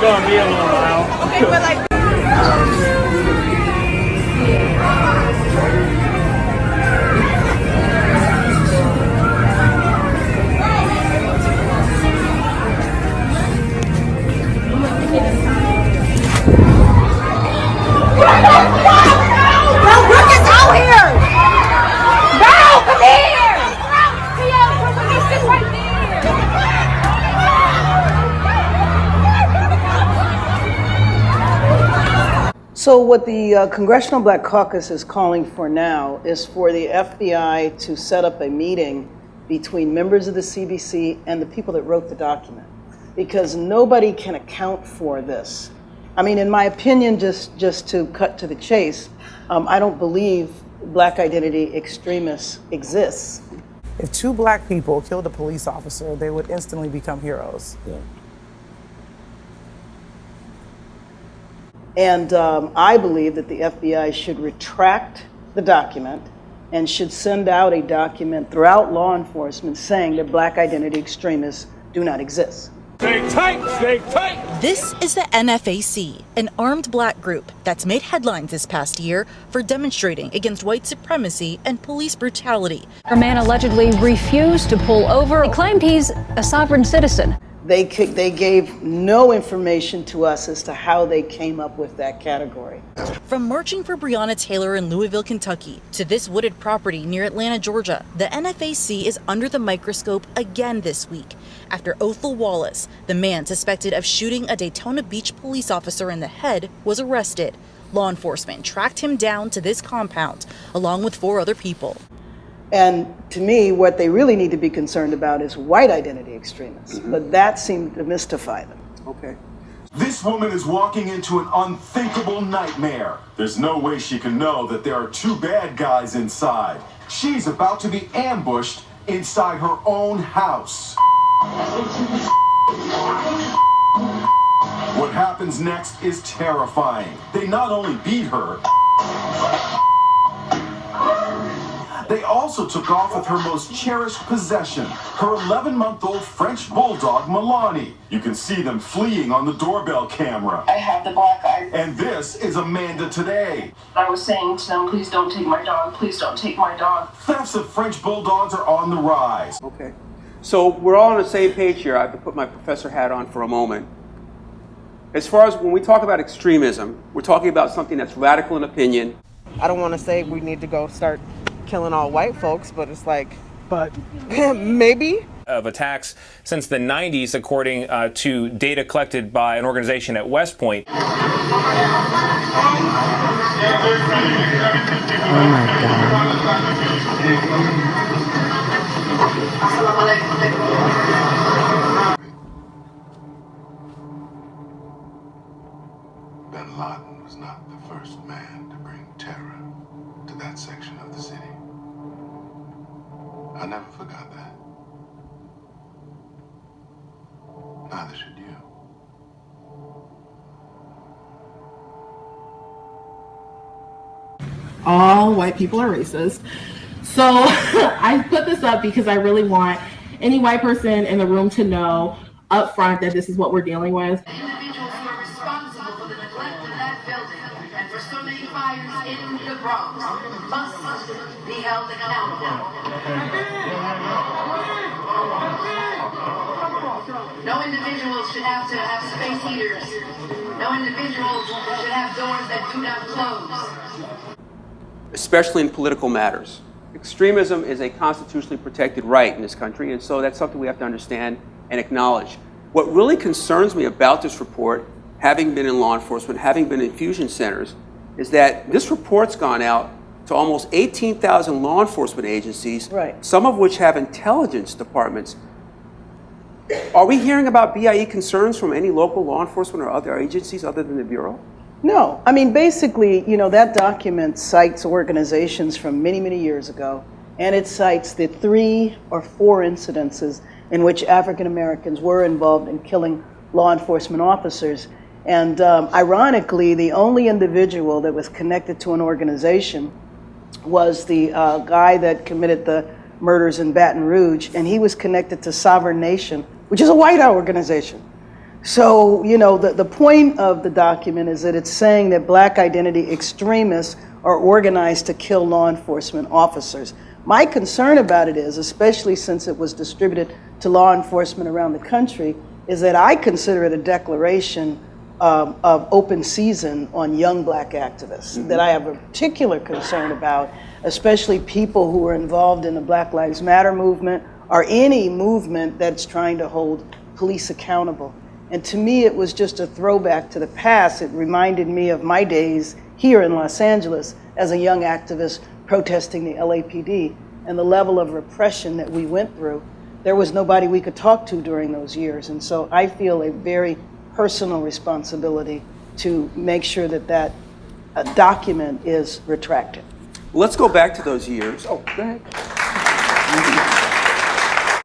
gonna be a little while. Okay, but like. So what the Congressional Black Caucus is calling for now is for the FBI to set up a meeting between members of the CBC and the people that wrote the document, because nobody can account for this. I mean, in my opinion, just to cut to the chase, I don't believe black identity extremists exists. If two black people killed a police officer, they would instantly become heroes. Yeah. And I believe that the FBI should retract the document and should send out a document throughout law enforcement saying that black identity extremists do not exist. Stay tight, stay tight! This is the NFAC, an armed black group that's made headlines this past year for demonstrating against white supremacy and police brutality. A man allegedly refused to pull over. He claimed he's a sovereign citizen. They gave no information to us as to how they came up with that category. From marching for Breonna Taylor in Louisville, Kentucky, to this wooded property near Atlanta, Georgia, the NFAC is under the microscope again this week after Othel Wallace, the man suspected of shooting a Daytona Beach police officer in the head, was arrested. Law enforcement tracked him down to this compound, along with 4 other people. And to me, what they really need to be concerned about is white identity extremists. But that seemed to mystify them. Okay. This woman is walking into an unthinkable nightmare. There's no way she can know that there are 2 bad guys inside. She's about to be ambushed inside her own house. What happens next is terrifying. They not only beat her, they also took off with her most cherished possession, her 11-month-old French bulldog, Milani. You can see them fleeing on the doorbell camera. I have the black eye. And this is Amanda today. I was saying to them, please don't take my dog, please don't take my dog. Thefts of French bulldogs are on the rise. Okay. So we're all on the same page here. I have to put my professor hat on for a moment. As far as when we talk about extremism, we're talking about something that's radical in opinion. I don't want to say we need to go start killing all white folks, but it's like, but maybe. Of attacks since the 90s, according to data collected by an organization at West Point. Oh my Bin Laden was not the first man to bring terror to that section of the city. I never forgot that. Neither should you. All white people are racist. So I put this up because I really want any white person in the room to know up front that this is what we're dealing with. Individuals who are responsible for the neglect of that building and for so many fires in the Bronx must be held accountable. No individual should have to have space heaters. No individual should have doors that do not close. Especially in political matters. Extremism is a constitutionally protected right in this country, and so that's something we have to understand and acknowledge. What really concerns me about this report, having been in law enforcement, having been in fusion centers, is that this report's gone out to almost 18,000 law enforcement agencies, right, some of which have intelligence departments. Are we hearing about BIE concerns from any local law enforcement or other agencies other than the Bureau? No, I mean, basically, you know, that document cites organizations from many, many years ago, and it cites the 3 or 4 incidences in which African Americans were involved in killing law enforcement officers. And ironically, the only individual that was connected to an organization was the guy that committed the murders in Baton Rouge, and he was connected to Sovereign Nation, which is a white organization. So, you know, the point of the document is that it's saying that black identity extremists are organized to kill law enforcement officers. My concern about it is, especially since it was distributed to law enforcement around the country, is that I consider it a declaration of open season on young black activists that I have a particular concern about, especially people who are involved in the Black Lives Matter movement or any movement that's trying to hold police accountable. And to me, it was just a throwback to the past. It reminded me of my days here in Los Angeles as a young activist protesting the LAPD and the level of repression that we went through. There was nobody we could talk to during those years. And so I feel a very personal responsibility to make sure that that document is retracted. Let's go back to those years. Oh, go ahead.